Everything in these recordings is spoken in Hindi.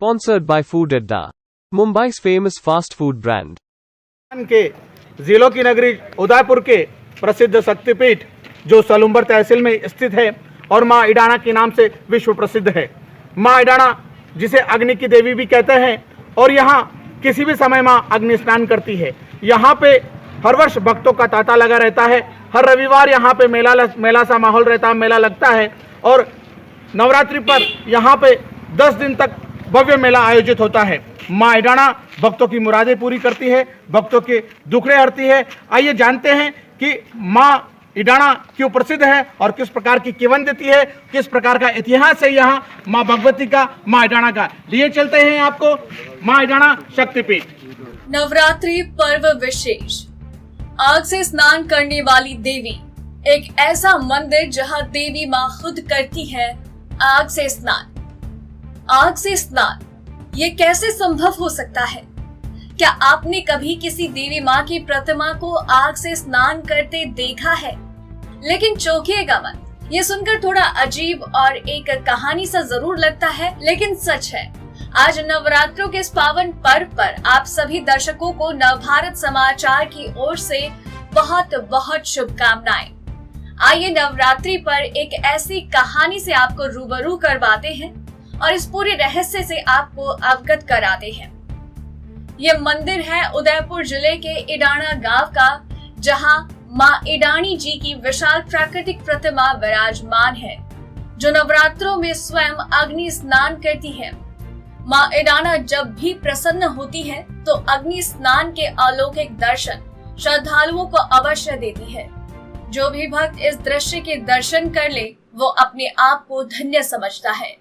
Sponsored by Food Adda, Mumbai's famous fast food brand. के जिलों की नगरी उदयपुर के प्रसिद्ध शक्तिपीठ जो सलुम्बर तहसील में स्थित है और माँ इडाणा के नाम से विश्व प्रसिद्ध है। माँ इडाणा जिसे अग्नि की देवी भी कहते हैं और यहाँ किसी भी समय माँ अग्नि स्नान करती है। यहाँ पे हर वर्ष भक्तों का तांता लगा रहता है। हर रविवार यहाँ पे मेला सा माहौल रहता है, मेला लगता है और नवरात्रि पर यहाँ पे 10 दिन तक भव्य मेला आयोजित होता है। माँ इडाणा भक्तों की मुरादें पूरी करती है, भक्तों के दुखड़े हरती है। आइए जानते हैं कि माँ इडाणा क्यों प्रसिद्ध है और किस प्रकार की कीमत देती है, किस प्रकार का इतिहास है यहाँ माँ भगवती का, माँ इडाणा का। लिए चलते हैं आपको माँ इडाणा शक्तिपीठ। नवरात्रि पर्व विशेष। आग से स्नान करने वाली देवी, एक ऐसा मंदिर जहां देवी माँ खुद करती है आग से स्नान। आग से स्नान ये कैसे संभव हो सकता है? क्या आपने कभी किसी देवी माँ की प्रतिमा को आग से स्नान करते देखा है? लेकिन चौंकिएगा मत, ये सुनकर थोड़ा अजीब और एक कहानी सा जरूर लगता है, लेकिन सच है। आज नवरात्रों के इस पावन पर्व पर आप सभी दर्शकों को नवभारत समाचार की ओर से बहुत बहुत शुभकामनाएं। आइए नवरात्रि पर एक ऐसी कहानी से आपको रूबरू करवाते हैं और इस पूरे रहस्य से आपको अवगत कराते हैं। ये मंदिर है उदयपुर जिले के इडाणा गांव का, जहां माँ इडाणी जी की विशाल प्राकृतिक प्रतिमा विराजमान है, जो नवरात्रों में स्वयं अग्नि स्नान करती है। माँ इडाणा जब भी प्रसन्न होती है तो अग्नि स्नान के अलौकिक दर्शन श्रद्धालुओं को अवश्य देती है। जो भी भक्त इस दृश्य के दर्शन कर ले वो अपने आप को धन्य समझता है।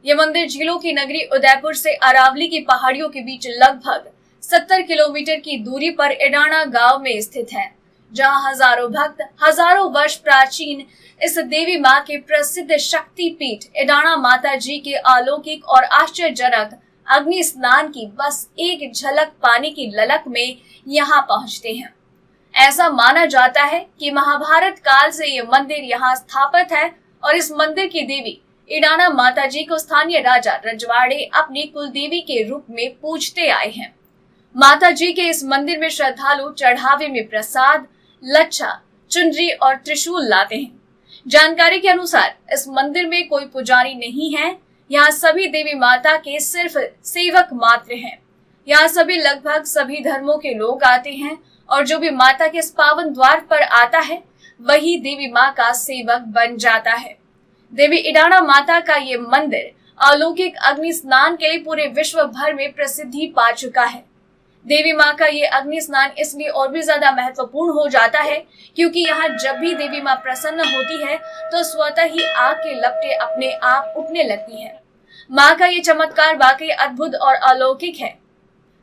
ये मंदिर झीलों की नगरी उदयपुर से अरावली की पहाड़ियों के बीच लगभग 70 किलोमीटर की दूरी पर इडाणा गांव में स्थित है, जहां हजारों भक्त हजारों वर्ष प्राचीन इस देवी माँ के प्रसिद्ध शक्ति पीठ इडाणा माता जी के अलौकिक और आश्चर्यजनक अग्नि स्नान की बस एक झलक पाने की ललक में यहाँ पहुँचते हैं। ऐसा माना जाता है कि महाभारत काल से ये मंदिर यहाँ स्थापित है और इस मंदिर की देवी इडाणा माता जी को स्थानीय राजा रजवाड़े अपनी कुलदेवी के रूप में पूजते आए हैं। माता जी के इस मंदिर में श्रद्धालु चढ़ावे में प्रसाद, लच्छा, चुनरी और त्रिशूल लाते हैं। जानकारी के अनुसार इस मंदिर में कोई पुजारी नहीं है। यहाँ सभी देवी माता के सिर्फ सेवक मात्र हैं। यहाँ सभी लगभग सभी धर्मों के लोग आते हैं और जो भी माता के इस पावन द्वार पर आता है वही देवी माँ का सेवक बन जाता है। देवी इडाणा माता का ये मंदिर अलौकिक अग्नि स्नान के लिए पूरे विश्व भर में प्रसिद्धि पा चुका है। देवी माँ का ये अग्नि स्नान इसलिए और भी ज्यादा महत्वपूर्ण हो जाता है क्योंकि यहाँ जब भी देवी माँ प्रसन्न होती है तो स्वतः ही आग के लपटें अपने आप उठने लगती हैं। माँ का ये चमत्कार वाकई अद्भुत और अलौकिक है।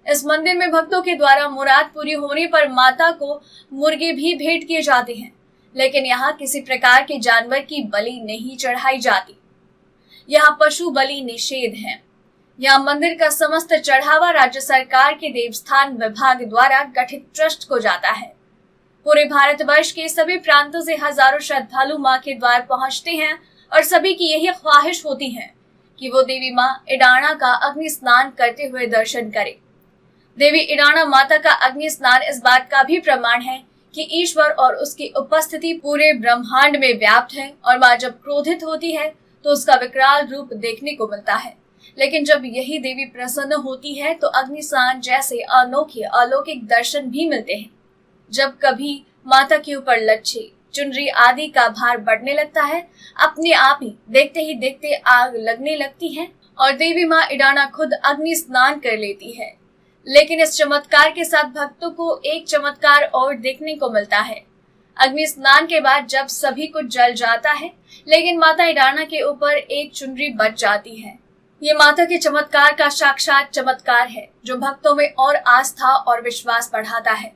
इस मंदिर में भक्तों के द्वारा मुराद पूरी होने पर माता को मुर्गे भी भेंट किए जाते हैं, लेकिन यहाँ किसी प्रकार के जानवर की बलि नहीं चढ़ाई जाती। यहाँ पशु बलि निषेध है। यहाँ मंदिर का समस्त चढ़ावा राज्य सरकार के देवस्थान विभाग द्वारा गठित ट्रस्ट को जाता है। पूरे भारतवर्ष के सभी प्रांतों से हजारों श्रद्धालु माँ के द्वार पहुँचते हैं और सभी की यही ख्वाहिश होती है कि वो देवी माँ इडाणा का अग्नि स्नान करते हुए दर्शन करे। देवी इडाणा माता का अग्नि स्नान इस बात का भी प्रमाण है कि ईश्वर और उसकी उपस्थिति पूरे ब्रह्मांड में व्याप्त है और माँ जब क्रोधित होती है तो उसका विकराल रूप देखने को मिलता है। लेकिन जब यही देवी प्रसन्न होती है तो अग्नि स्नान जैसे अनोखे अलौकिक दर्शन भी मिलते हैं। जब कभी माता के ऊपर लच्छे, चुनरी आदि का भार बढ़ने लगता है, अपने आप ही देखते आग लगने लगती है और देवी माँ इडाणा खुद अग्नि स्नान कर लेती है। लेकिन इस चमत्कार के साथ भक्तों को एक चमत्कार और देखने को मिलता है। अग्नि स्नान के बाद जब सभी कुछ जल जाता है लेकिन माता इडाणा के ऊपर एक चुनरी बच जाती है। ये माता के चमत्कार का साक्षात चमत्कार है जो भक्तों में और आस्था और विश्वास बढ़ाता है।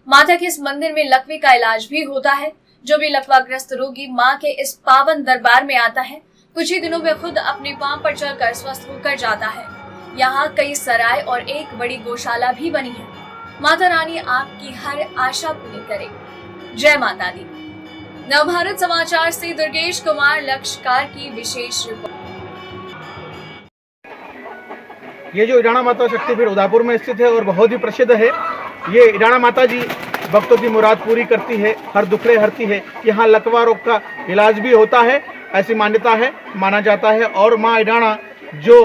माता के इस मंदिर में लकवे का इलाज भी होता है। जो भी लकवाग्रस्त रोगी माँ के इस पावन दरबार में आता है कुछ ही दिनों में खुद अपने पांव पर चलकर स्वस्थ होकर जाता है। यहाँ कई सराय और एक बड़ी गौशाला भी बनी है। माता रानी आपकी हर आशा पूरी करे। जय माता दी। नवभारत समाचार से दुर्गेश कुमार लक्षकार की विशेष रिपोर्ट। ये जो ईडाणा माता शक्तिपीठ उदयपुर में स्थित है और बहुत ही प्रसिद्ध है। ये ईडाणा माता जी भक्तों की मुराद पूरी करती है, हर दुखड़े हरती है। यहाँ लकवा रोग का इलाज भी होता है, ऐसी मान्यता है, माना जाता है। और माँ ईडाणा जो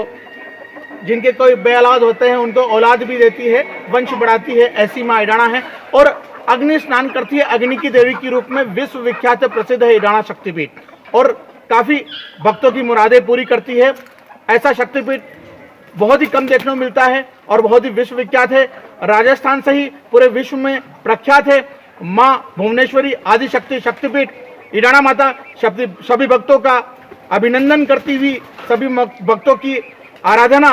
जिनके कोई बेऔलाद होते हैं उनको औलाद भी देती है, वंश बढ़ाती है, ऐसी माँ ईडाणा है। और अग्नि स्नान करती है, अग्नि की देवी के रूप में विश्व विख्यात प्रसिद्ध है ईडाणा शक्तिपीठ और काफ़ी भक्तों की मुरादें पूरी करती है। ऐसा शक्तिपीठ बहुत ही कम देखने को मिलता है और बहुत ही विश्व विख्यात है। राजस्थान से ही पूरे विश्व में प्रख्यात है। माँ भुवनेश्वरी आदिशक्ति शक्तिपीठ ईडाणा माता सभी भक्तों का अभिनंदन करती हुई, सभी भक्तों की आराधना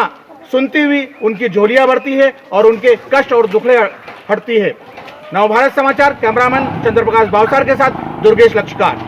सुनती हुई उनकी झोलियां भरती है और उनके कष्ट और दुखड़े हटती है। नवभारत समाचार कैमरामैन चंद्रप्रकाश भावसार के साथ दुर्गेश लक्षकार।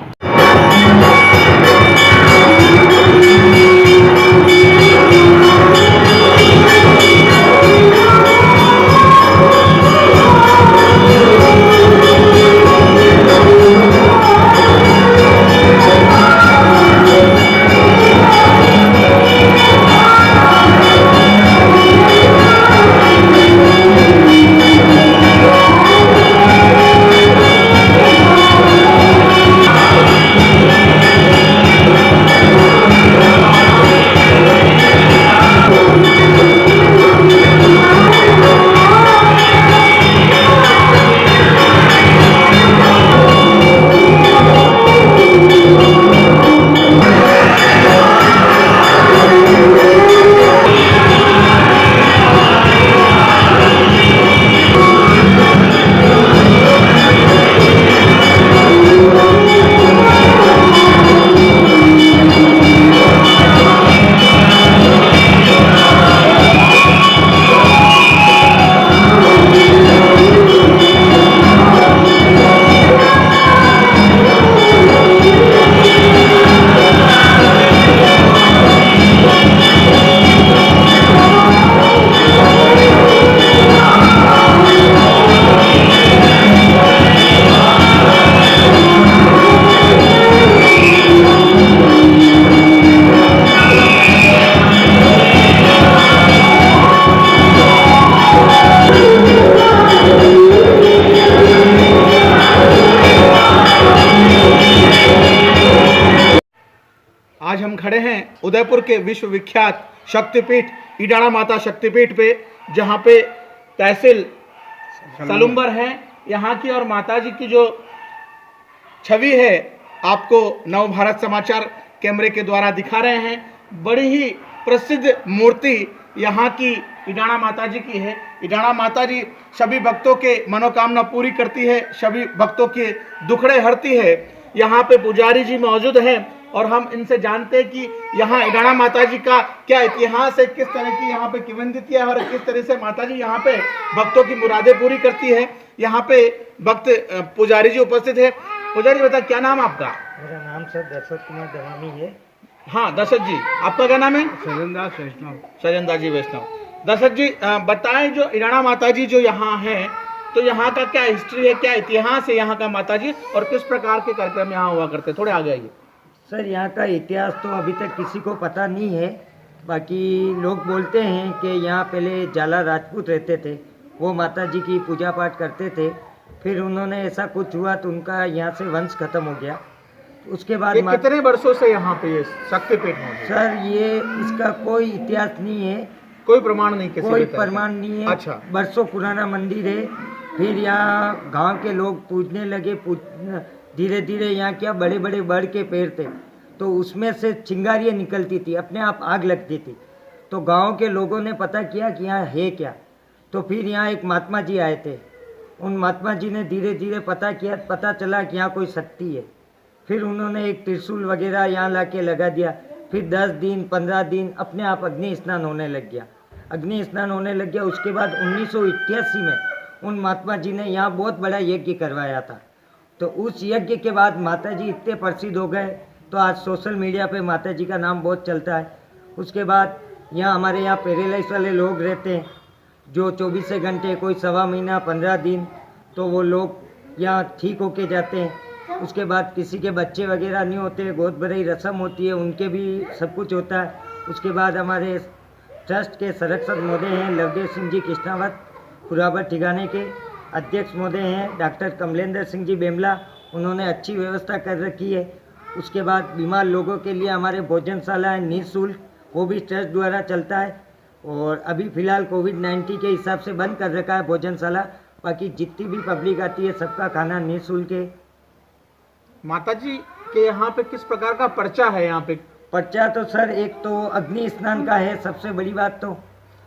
आज हम खड़े हैं उदयपुर के विश्व विख्यात शक्तिपीठ ईडाणा माता शक्तिपीठ पे, जहाँ पे तहसील सलुम्बर है यहाँ की और माता जी की जो छवि है आपको नवभारत समाचार कैमरे के द्वारा दिखा रहे हैं। बड़ी ही प्रसिद्ध मूर्ति यहाँ की ईडाणा माता जी की है। ईडाणा माता जी सभी भक्तों के मनोकामना पूरी करती है, सभी भक्तों के दुखड़े हरती है। यहाँ पे पुजारी जी मौजूद हैं और हम इनसे जानते हैं कि यहाँ ईडाणा माता जी का क्या इतिहास है, किस तरह की यहाँ पे किंवदंती है और किस तरह से माता जी यहाँ पे भक्तों की मुरादें पूरी करती है। यहाँ पे भक्त पुजारी जी उपस्थित है। पुजारी बता, क्या नाम आपका? मेरा नाम सर दशरथ कुमार दवामी है। हाँ दशरथ जी, आपका क्या नाम है? सजनदास वैष्णव। सजनदास जी वैष्णव। दशरथ जी बताएं, जो ईडाणा माता जी जो यहाँ है तो यहाँ का क्या हिस्ट्री है, क्या इतिहास है यहाँ का माता जी और किस प्रकार के कार्यक्रम यहाँ हुआ करते? थोड़े आगे आइए। सर यहाँ का इतिहास तो अभी तक किसी को पता नहीं है। बाकी लोग बोलते हैं कि यहाँ पहले जाला राजपूत रहते थे, वो माता जी की पूजा पाठ करते थे। फिर उन्होंने ऐसा कुछ हुआ तो उनका यहाँ से वंश खत्म हो गया। उसके बाद कितने वर्षों से यहाँ पे ये शक्तिपीठ है? सर ये इसका कोई इतिहास नहीं है, कोई प्रमाण नहीं, कोई प्रमाण नहीं है। अच्छा। बरसों पुराना मंदिर है। फिर यहाँ गांव के लोग पूजने लगे। धीरे धीरे यहाँ क्या बड़े बड़े बड़ के पेड़ थे तो उसमें से चिंगारियाँ निकलती थी, अपने आप आग लगती थी। तो गांव के लोगों ने पता किया कि यहाँ है क्या। तो फिर यहाँ एक महात्मा जी आए थे। उन महात्मा जी ने धीरे धीरे पता किया, पता चला कि यहाँ कोई शक्ति है। फिर उन्होंने एक त्रिशूल वगैरह यहाँ ला के लगा दिया। फिर 10 दिन 15 दिन अपने आप अग्नि स्नान होने लग गया। अग्नि स्नान होने लग गया। उसके बाद 1988 में उन महात्मा जी ने यहाँ बहुत बड़ा यज्ञ करवाया था। तो उस यज्ञ के बाद माता जी इतने प्रसिद्ध हो गए तो आज सोशल मीडिया पे माता जी का नाम बहुत चलता है। उसके बाद यहाँ हमारे यहाँ पैरालाइज वाले लोग रहते हैं जो 24 घंटे, कोई सवा महीना 15 दिन, तो वो लोग यहाँ ठीक होके जाते हैं। उसके बाद किसी के बच्चे वगैरह नहीं होते, गोद भराई रस्म होती है, उनके भी सब कुछ होता है। उसके बाद हमारे ट्रस्ट के संरक्षक महोदय हैं लवदेव सिंह जी कृष्णावत खुराबर ठिकाने के। अध्यक्ष महोदय हैं डॉक्टर कमलेंद्र सिंह जी बेमला, उन्होंने अच्छी व्यवस्था कर रखी है। उसके बाद बीमार लोगों के लिए हमारे भोजनशाला है निःशुल्क, वो भी ट्रस्ट द्वारा चलता है। और अभी फ़िलहाल कोविड-19 के हिसाब से बंद कर रखा है भोजनशाला, बाकी जितनी भी पब्लिक आती है सबका खाना निःशुल्क है। माता जी के यहाँ पे किस प्रकार का पर्चा है? यहाँ पे पर्चा तो सर एक तो अग्नि स्नान का है, सबसे बड़ी बात तो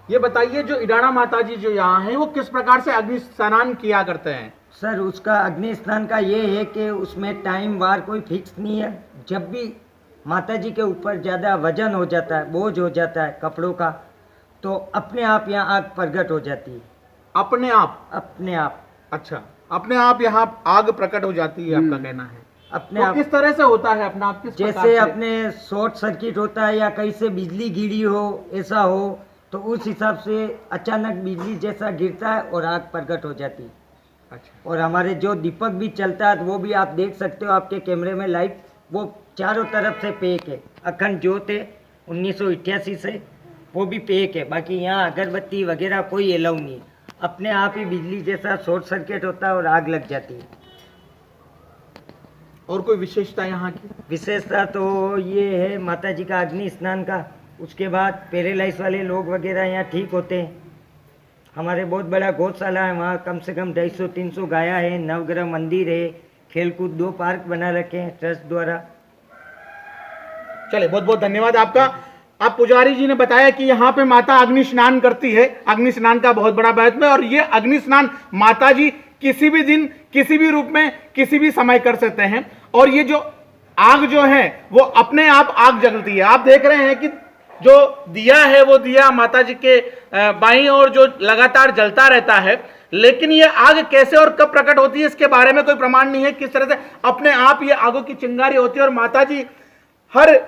ये बताइए, जो इडाणा माता जी जो यहाँ है वो किस प्रकार से अग्नि स्नान किया करते हैं? सर उसका अग्नि स्नान का ये है कि उसमें टाइम वार कोई फिक्स नहीं है। जब भी माता जी के ऊपर ज़्यादा वजन हो जाता है, बोझ हो जाता है कपड़ों का, तो अपने आप यहाँ आग प्रकट हो जाती है। अपने आप? अपने आप। अच्छा, अपने आप यहाँ आग प्रकट हो जाती है, आपका कहना है। अपने तो आप किस तरह से होता है अपना आप? किस प्रकार जैसे से? अपने शॉर्ट सर्किट होता है या कहीं से बिजली गिरी हो, ऐसा हो, तो उस हिसाब से अचानक बिजली जैसा गिरता है और आग प्रकट हो जाती है। अच्छा। और हमारे जो दीपक भी चलता है वो भी आप देख सकते हो आपके कैमरे में लाइट, वो चारों तरफ से पैक है। अखंड ज्योत है 1988 से, वो भी पैक है। बाकी यहाँ अगरबत्ती वगैरह कोई अलाउ नहीं है। अपने आप ही बिजली जैसा शॉर्ट सर्किट होता है और आग लग जाती है। और कोई विशेषता यहाँ की? विशेषता तो ये है माता जी का अग्नि स्नान का। उसके बाद पैरालाइज वाले लोग वगैरह यहाँ ठीक होते हैं। हमारे बहुत बड़ा गौशाला है, वहाँ कम से कम 250-300 गाया है, नवग्रह मंदिर है, खेलकूद 2 पार्क बना रखे हैं ट्रस्ट द्वारा। चले, बहुत बहुत धन्यवाद आपका। आप पुजारी जी ने बताया कि यहाँ पे माता अग्नि स्नान करती है। अग्नि स्नान का बहुत बड़ा महत्व है और ये अग्नि स्नान माता जी किसी भी दिन, किसी भी रूप में, किसी भी समय कर सकते हैं। और ये जो आग जो है वो अपने आप आग जलती है। आप देख रहे हैं कि जो दिया है वो दिया माता जी के बाईं ओर जो लगातार जलता रहता है, लेकिन ये आग कैसे और कब प्रकट होती है इसके बारे में कोई प्रमाण नहीं है। किस तरह से अपने आप ये आगों की चिंगारी होती है और माता जी हर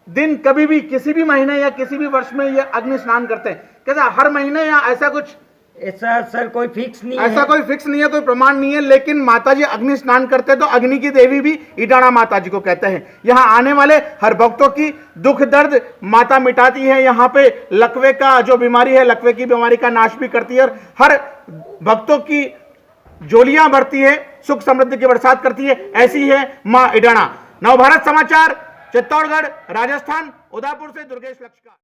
दिन कभी भी किसी भी महीने या किसी भी वर्ष में ये अग्नि स्नान करते हैं। कैसा हर महीने या ऐसा कुछ? ऐसा सर कोई फिक्स नहीं है। ऐसा कोई फिक्स नहीं है, कोई प्रमाण नहीं है, लेकिन माता जी अग्नि स्नान करते हैं तो अग्नि की देवी भी इडाणा माता जी को कहते हैं। यहाँ आने वाले हर भक्तों की दुख दर्द माता मिटाती है। यहाँ पे लकवे का जो बीमारी है, लकवे की बीमारी का नाश भी करती है और हर भक्तों की झोलियां भरती है, सुख समृद्धि की बरसात करती है। ऐसी है मां इडाणा। नवभारत समाचार, चित्तौड़गढ़, राजस्थान, उदयपुर से दुर्गेश लक्ष्यकार।